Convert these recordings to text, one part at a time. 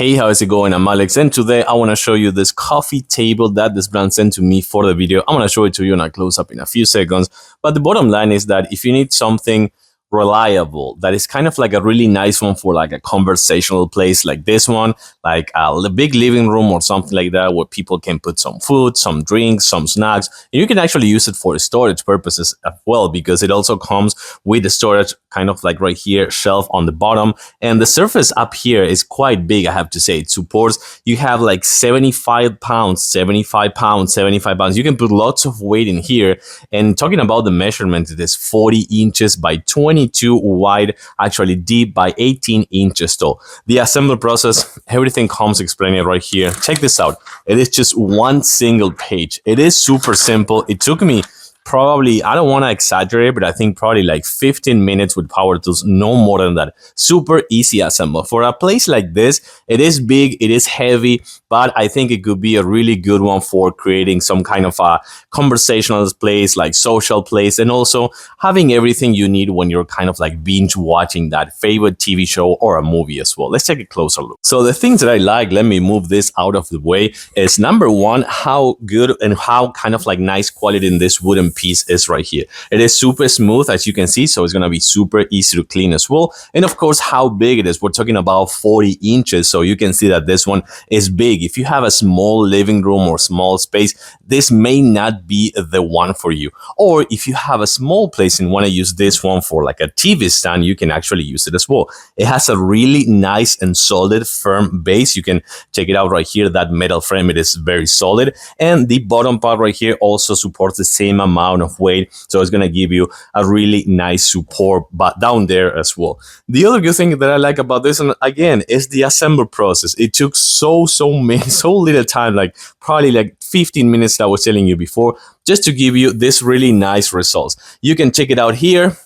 Hey, how is it going? I'm Alex, and today I want to show you this coffee table that this brand sent to me for the video. I'm going to show it to you in a close-up in a few seconds. But the bottom line is that if you need something reliable, that is kind of like a really nice one for like a conversational place like this one, like a big living room or something like that, where people can put some food, some drinks, some snacks. And you can actually use it for storage purposes as well, because it also comes with the storage kind of like right here, shelf on the bottom. And the surface up here is quite big, I have to say. It supports, you have like 75 pounds, 75 pounds, 75 pounds. You can put lots of weight in here. And talking about the measurement, it is 40 inches by 22 wide, actually deep by 18 inches tall. The assembly process, everything comes explained right here. Check this out. It is just one single page. It is super simple. It took me probably, I don't want to exaggerate, but I think probably like 15 minutes with power tools, no more than that. Super easy assemble. For a place like this, it is big, it is heavy, but I think it could be a really good one for creating some kind of a conversational place, like social place, and also having everything you need when you're kind of like binge watching that favorite TV show or a movie as well. Let's take a closer look. So the things that I like, let me move this out of the way, is number one, how good and how kind of like nice quality in this wooden piece is right here. It is super smooth, as you can see, so it's going to be super easy to clean as well. And of course, how big it is. We're talking about 40 inches, so you can see that this one is big. If you have a small living room or small space, this may not be the one for you. Or if you have a small place and want to use this one for like a TV stand, you can actually use it as well. It has a really nice and solid, firm base. You can check it out right here. That metal frame, it is very solid. And the bottom part right here also supports the same amount of weight, so it's going to give you a really nice support but down there as well. The other good thing that I like about this, and again, is the assembly process. It took so little time, like probably like 15 minutes that I was telling you before, just to give you this really nice results. You can check it out here.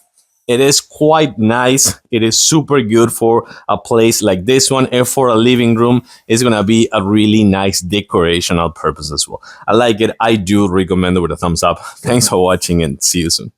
It is quite nice. It is super good for a place like this one, and for a living room, it's gonna be a really nice decorational purpose as well. I like it. I do recommend it with a thumbs up. Thanks for watching, and see you soon.